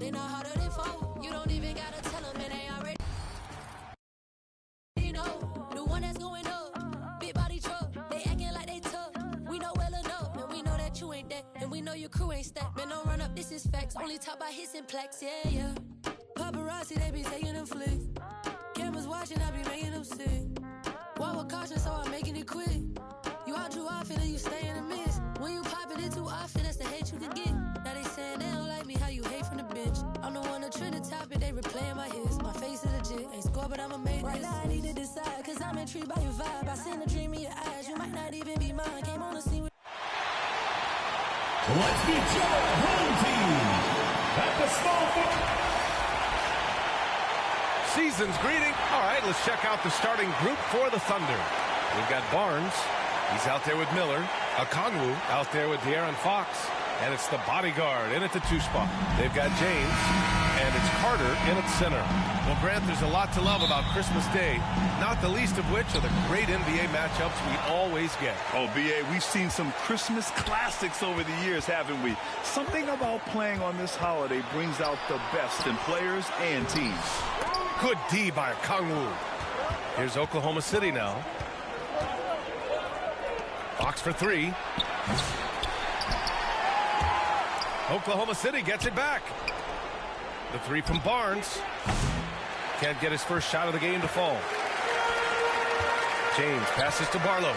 They not harder than four. You don't even gotta tell them, and they already know. The one that's going up, big body truck. They acting like they tough. We know well enough, and we know that you ain't that, and we know your crew ain't stacked. Man, don't run up, this is facts. Only talk about hits and plaques, yeah, yeah. Paparazzi, they be taking them flicks. Cameras watching, I be making them sick. Walk with caution, so I'm making it quick. You out too often and you stay in the mist. When you popping it too often, that's the hate you can get. Now they saying they don't like me, how you hate from the bench. I'm the one to trend the topic, they replaying my hits. My face is legit, ain't score, but I'ma make right this. Now I need to decide, cause I'm intrigued by your vibe. I seen the dream in your eyes, you might not even be mine. Came on the scene with... Let's meet your home team at the small forward. Season's greeting. All right, let's check out the starting group for the Thunder. We've got Barnes. He's out there with Miller. Okongwu out there with De'Aaron Fox. And it's the bodyguard in at the 2 spot. They've got James, and it's Carter in at center. Well, Grant, there's a lot to love about Christmas Day, not the least of which are the great NBA matchups we always get. Oh, B.A., we've seen some Christmas classics over the years, haven't we? Something about playing on this holiday brings out the best in players and teams. Good D by Okongwu. Here's Oklahoma City now. Fox for 3. Oklahoma City gets it back. The 3 from Barnes. Can't get his first shot of the game to fall. James passes to Barlow.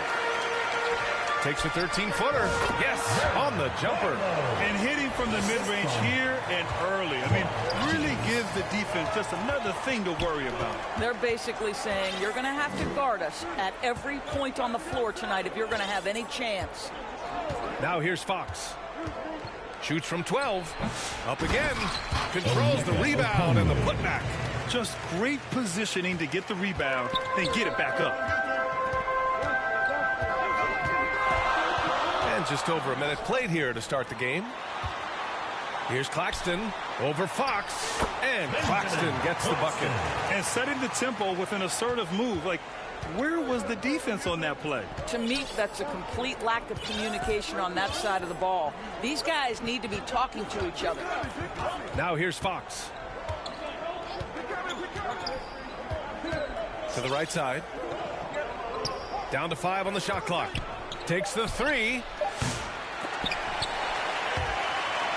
Takes a 13-footer. Yes, on the jumper. And hitting from the mid-range here and early. I mean, really gives the defense just another thing to worry about. They're basically saying you're going to have to guard us at every point on the floor tonight if you're going to have any chance. Now here's Fox. Shoots from 12. Up again. Controls the rebound and the putback. Just great positioning to get the rebound, then get it back up. And just over a minute played here to start the game. Here's Claxton over Fox. And Claxton gets the bucket. And setting the tempo with an assertive move. Like, where was the defense on that play? To me, that's a complete lack of communication on that side of the ball. These guys need to be talking to each other. Now here's Fox. To the right side. Down to 5 on the shot clock. Takes the 3.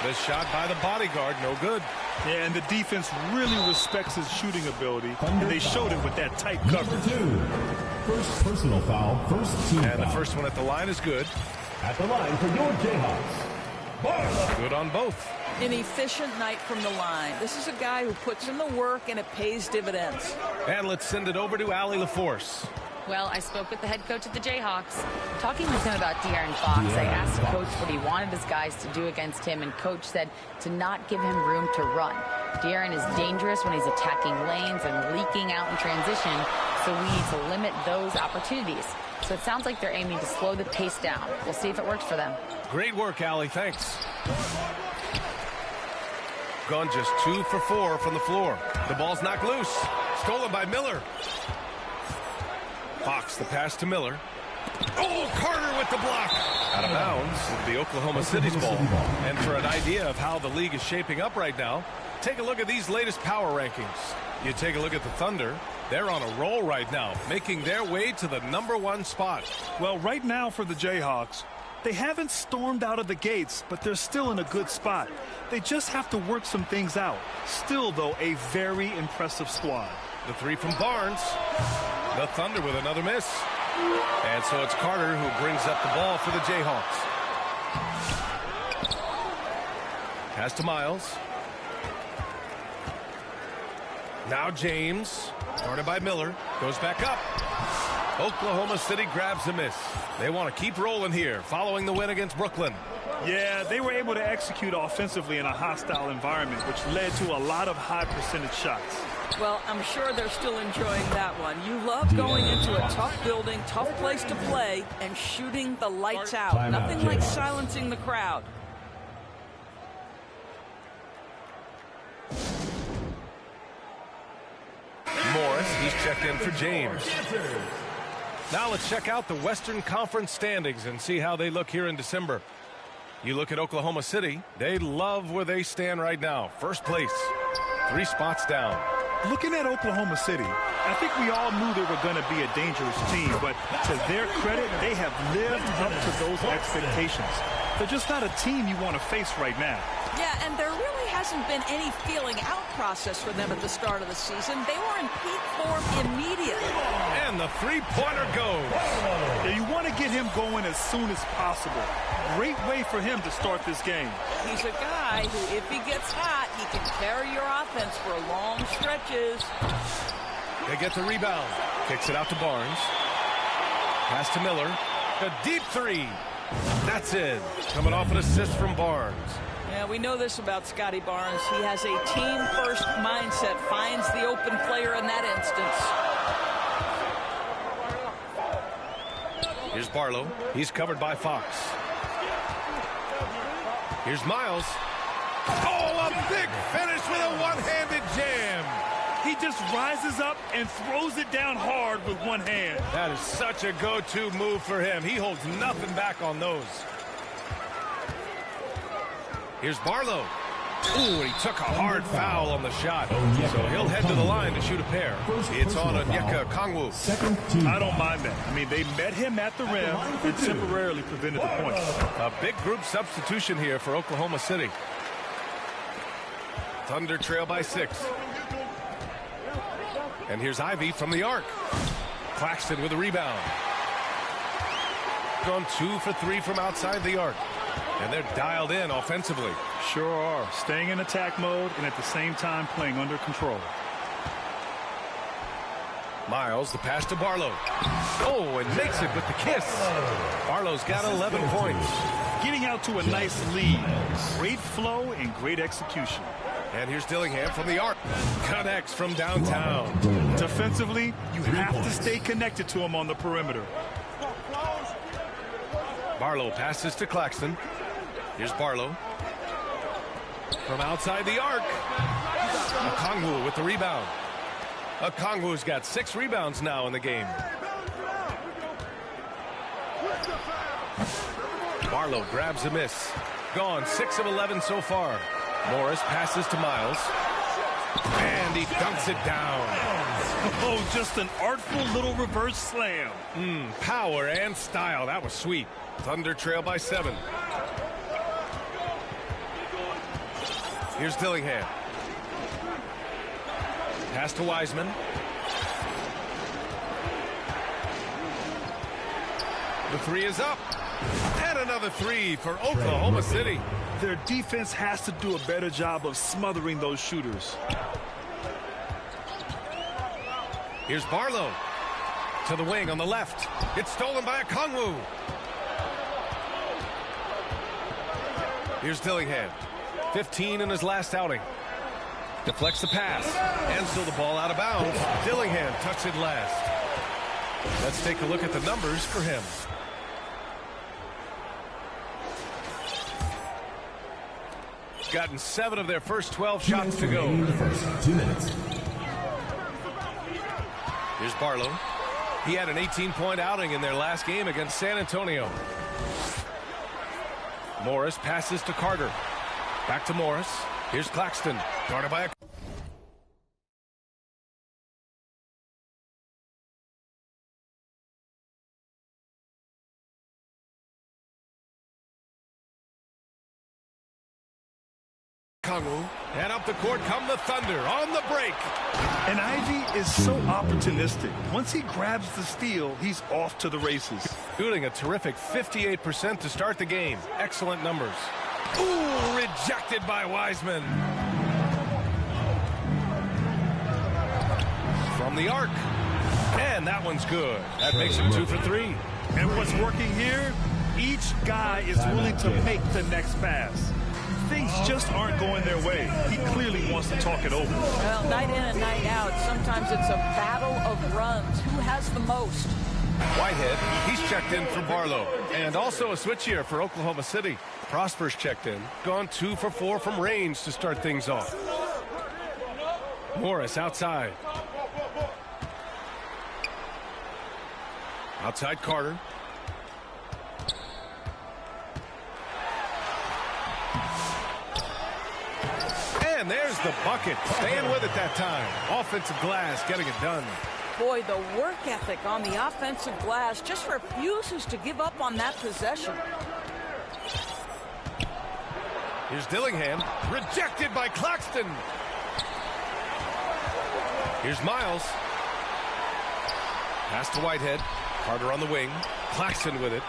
The shot by the bodyguard, no good. Yeah, and the defense really respects his shooting ability, and they showed it with that tight coverage. First personal foul, first team And foul. the first one at the line is good. At the line for your Jayhawks, Barlow. Good on both. An efficient night from the line. This is a guy who puts in the work, and it pays dividends. And let's send it over to Allie LaForce. Well, I spoke with the head coach of the Jayhawks. Talking with him about De'Aaron Fox, I asked Coach what he wanted his guys to do against him, and Coach said to not give him room to run. De'Aaron is dangerous when he's attacking lanes and leaking out in transition, so we need to limit those opportunities. So it sounds like they're aiming to slow the pace down. We'll see if it works for them. Great work, Allie. Thanks. Gone just 2 for 4 from the floor. The ball's knocked loose. Stolen by Miller. Fox, the pass to Miller. Oh, Carter with the block. Out of bounds, the Oklahoma City's ball. And for an idea of how the league is shaping up right now, take a look at these latest power rankings. You take a look at the Thunder. They're on a roll right now, making their way to the #1 spot. Well, right now for the Jayhawks, they haven't stormed out of the gates, but they're still in a good spot. They just have to work some things out. Still, though, a very impressive squad. The 3 from Barnes. The Thunder with another miss. And so it's Carter who brings up the ball for the Jayhawks. Pass to Miles. Now James. Started by Miller. Goes back up. Oklahoma City grabs a miss. They want to keep rolling here following the win against Brooklyn. Yeah, they were able to execute offensively in a hostile environment, which led to a lot of high percentage shots. Well, I'm sure they're still enjoying that one. You love going into a tough building, tough place to play, and shooting the lights out. Nothing like silencing the crowd. Morris, he's checked in for James. Now let's check out the Western Conference standings and see how they look here in December. You look at Oklahoma City, they love where they stand right now. First place, 3 spots down. Looking at Oklahoma City, I think we all knew they were going to be a dangerous team, but to their credit, they have lived up to those expectations. They're just not a team you want to face right now. Yeah, and there really hasn't been any feeling out process for them at the start of the season. They were in peak form immediately. And the three-pointer goes. Yeah, you want to get him going as soon as possible. Great way for him to start this game. He's a guy who, if he gets hot, he can carry your offense for long stretches. They get the rebound. Kicks it out to Barnes. Pass to Miller. A deep 3. That's in. Coming off an assist from Barnes. Yeah, we know this about Scotty Barnes. He has a team-first mindset, finds the open player in that instance. Here's Barlow. He's covered by Fox. Here's Miles. Oh, a big finish with a one-handed jam. He just rises up and throws it down hard with one hand. That is such a go-to move for him. He holds nothing back on those. Here's Barlow. Ooh, and he took a hard foul on the shot. So he'll head to the line to shoot a pair. It's on Onyeka Okongwu. I don't mind that. I mean, they met him at the rim and temporarily prevented the point. A big group substitution here for Oklahoma City. Thunder trail by 6. And here's Ivy from the arc. Claxton with a rebound. Gone 2 for 3 from outside the arc. And they're dialed in offensively. Sure are. Staying in attack mode and at the same time playing under control. Miles, the pass to Barlow. Oh, and makes it with the kiss. Barlow's got 11 points. Getting out to a nice lead. Great flow and great execution. And here's Dillingham from the arc. Connects from downtown. Defensively, you have to stay connected to him on the perimeter. Barlow passes to Claxton. Here's Barlow. From outside the arc. Okongwu with the rebound. Okongwu's got 6 rebounds now in the game. Barlow grabs a miss. Gone 6 of 11 so far. Morris passes to Miles. And he dunks it down. Oh, just an artful little reverse slam. Power and style. That was sweet. Thunder trail by 7. Here's Dillingham. Pass to Wiseman. The 3 is up. And another 3 for Oklahoma City. Their defense has to do a better job of smothering those shooters. Here's Barlow. To the wing on the left. It's stolen by Okongwu. Here's Dillingham. 15 in his last outing. Deflects the pass. And still the ball out of bounds. Dillingham touched it last. Let's take a look at the numbers for him. Gotten 7 of their first 12 shots to go. Here's Barlow. He had an 18-point outing in their last game against San Antonio. Morris passes to Carter. Back to Morris. Here's Claxton. Guarded by a... Okongwu. And up the court come the Thunder on the break. And Ivy is so opportunistic. Once he grabs the steal, he's off to the races. Shooting a terrific 58% to start the game. Excellent numbers. Ooh, rejected by Wiseman. From the arc. And that one's good. That makes him 2 for 3. And what's working here? Each guy is willing to make the next pass. Things just aren't going their way. He clearly wants to talk it over. Well, night in and night out, sometimes it's a battle of runs. Who has the most? Whitehead, he's checked in for Barlow. And also a switch here for Oklahoma City. Prosper's checked in. Gone 2 for 4 from range to start things off. Morris outside. Outside Carter. the bucket. Staying with it that time. Offensive glass getting it done. Boy, the work ethic on the offensive glass just refuses to give up on that possession. Here's Dillingham. Rejected by Claxton. Here's Miles. Pass to Whitehead. Carter on the wing. Claxton with it.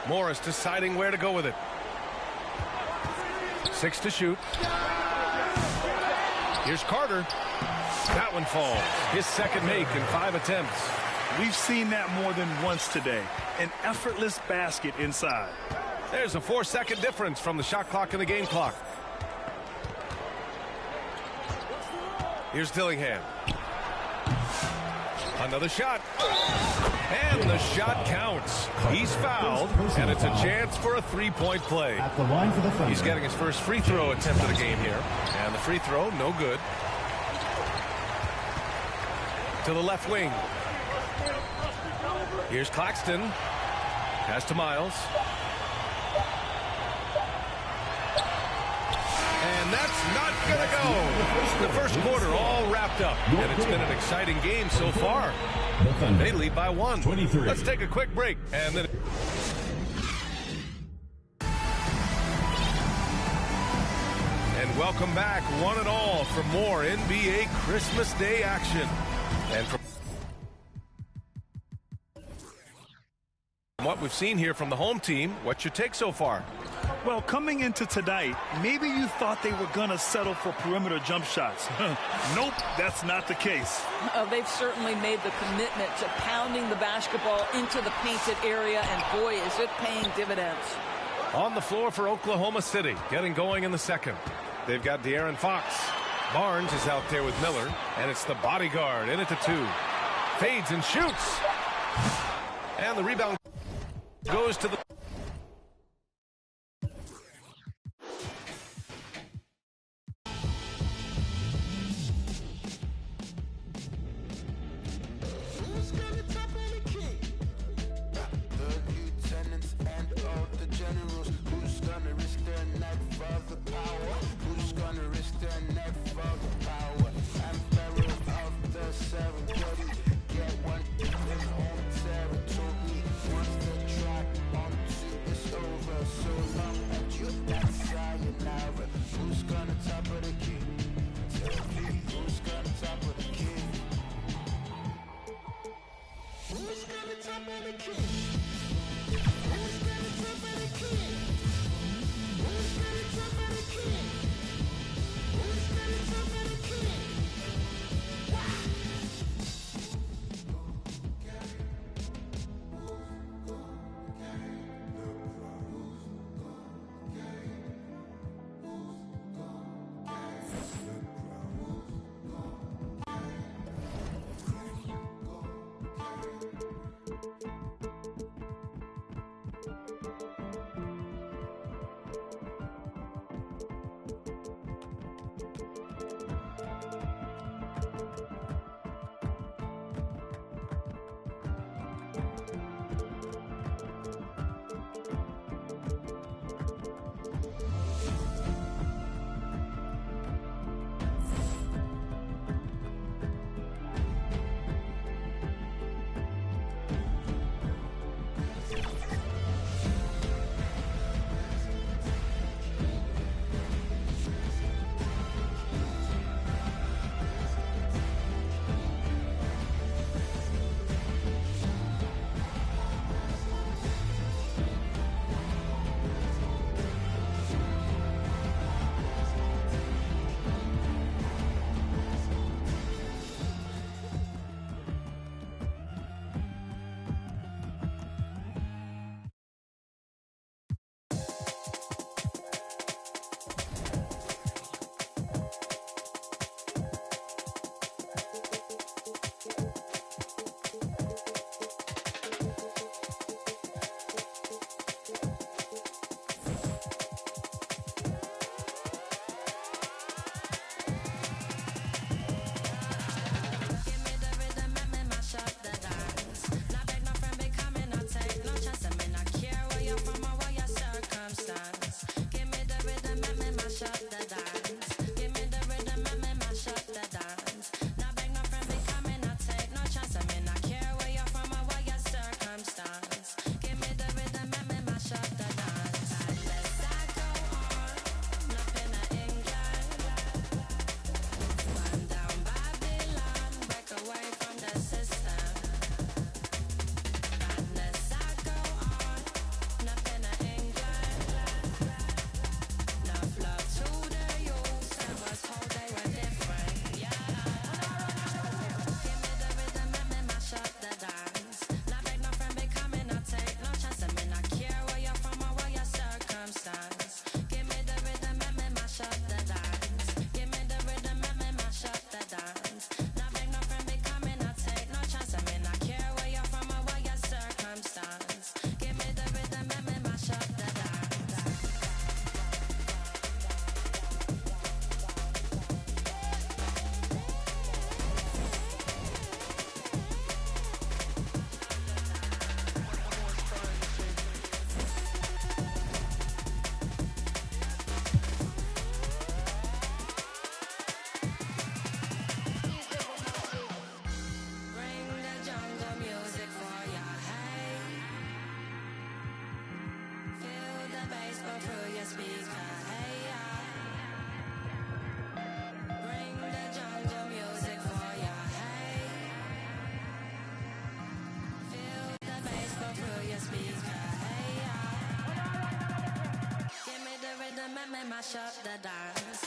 Morris deciding where to go with it. 6 to shoot. Here's Carter. That one falls. His second make in 5 attempts. We've seen that more than once today. An effortless basket inside. There's a 4-second difference from the shot clock and the game clock. Here's Dillingham. Another shot. And the shot counts. He's fouled, and it's a chance for a three-point play. He's getting his first free throw attempt of the game here. And the free throw, no good. To the left wing. Here's Claxton. Pass to Miles. And that's not going to go. The first quarter all wrapped up, and it's been an exciting game so far. They lead by 1. Let's take a quick break. And then welcome back, one and all, for more NBA Christmas Day action. And from what we've seen here from the home team, what's your take so far? Well, coming into tonight, maybe you thought they were going to settle for perimeter jump shots. Nope, that's not the case. They've certainly made the commitment to pounding the basketball into the painted area, and boy, is it paying dividends. On the floor for Oklahoma City, getting going in the second. They've got De'Aaron Fox. Barnes is out there with Miller, and it's the bodyguard in it to 2. Fades and shoots. And the rebound goes to the... mash up the dance. Give me the rhythm and me mash up the dance. Now beg no friend be coming, I take no chance. I mean, I care where you're from or what your circumstance. Give me the rhythm and me mash up the dance. Unless I go on up in England, run down Babylon, break away from the system. Unless I go on up in England, enough love to the youth and was told they were different. Yeah. Give me the rhythm and me mash up the dance. Now beg no friend be coming, I take no chance. I mean, I care where you're from or what your circumstance. Give me the rhythm and me mash up the dance. Give me the rhythm and me mash up the dance. Now beg no friend be coming, I take no chance. I mean, I care where you're from or what your circumstance. Give me the rhythm and me mash up the dance. Bring the jungle music for ya, hey. Feel the bass go through your speaker, hey, yeah. Bring the jungle music for ya, hey. Feel the bass go through your speaker, hey, yeah. Give me the rhythm and me mash up the dance.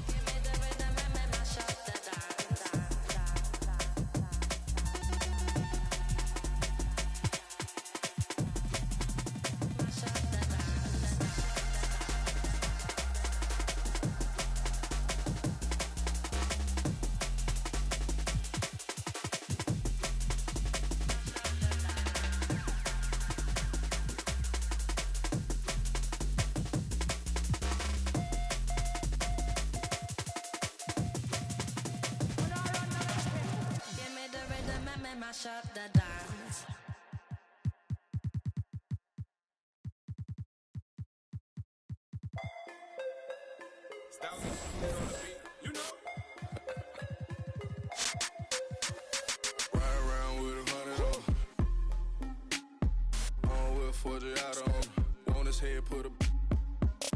Give me the rhythm and me mash up the dance. Mash up the dance. Give me the rhythm and me mash up the dance. Ride around with 100 on. On with 40 out on. On his head, put a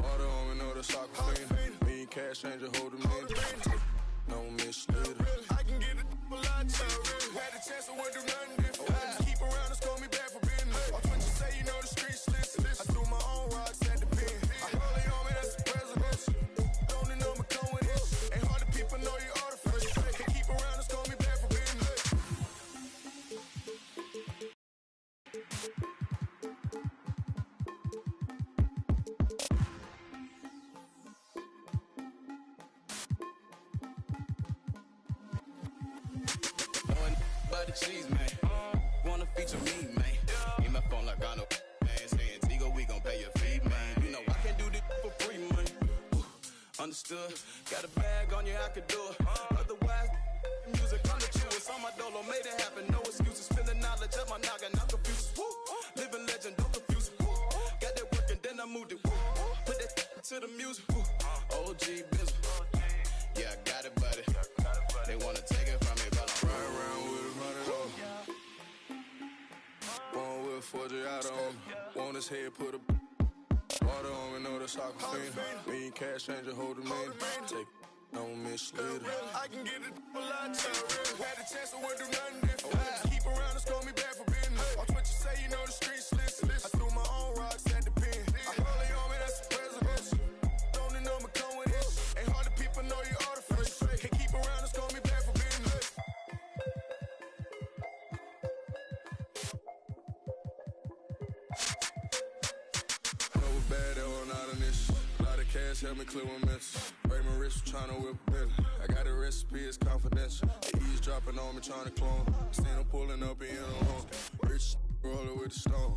water on me, know the soccer fiend. Me and cash changer, hold him in. No misleader. I can get it a lot cheaper. Had a chance, I wouldn't do nothing different. Keep around and call me back for business. Watch what you say, you know the streets listen. I threw my own rocks at the pen. I hold it on me, that's the presidential. Don't need no me come with it. Ain't hard to people know you artificial. Can't keep around and call me back for business. But the cheese, man. Wanna feature me, man. In my phone like I know, man. Saying Tigo, we gon' pay your fee, man. You know I can do this for free, man. Understood. Got a bag on you, I could do it. Otherwise, music on the chewers. On my dolo, made it happen. No excuses. Feeling knowledge of my noggin, not confused. Woo. Living legend, don't confuse it. Woo. Got that work and then I moved it. Woo. Put that to the music. Woo. OG business. Yeah, I got it, buddy. They wanna take it from me, but I'm Ride around with 100 on. One with 40 out on. On his head, put a water on me, know the soccer fiend. Me and cash changer, hold him in. Take no misleader. I can get it a lot cheaper. Had a chance, I wouldn't do nothing different. Keep around and call me back for business. Watch what you say, you know the streets listen. I threw my own rocks at the pen. I hold it on me, that's the presidential. Don't need no me come with it. Ain't hard to people know you artificial. Can't keep around and call me back for business. Know it's bad, they were not in this. A lot of cash help me clear my mess. Break my wrist, trying to whip a bill. I got a recipe, it's confidential. The eavesdropping on me, trying to clone. Stand up pulling up in the home. Rich roller with the stone.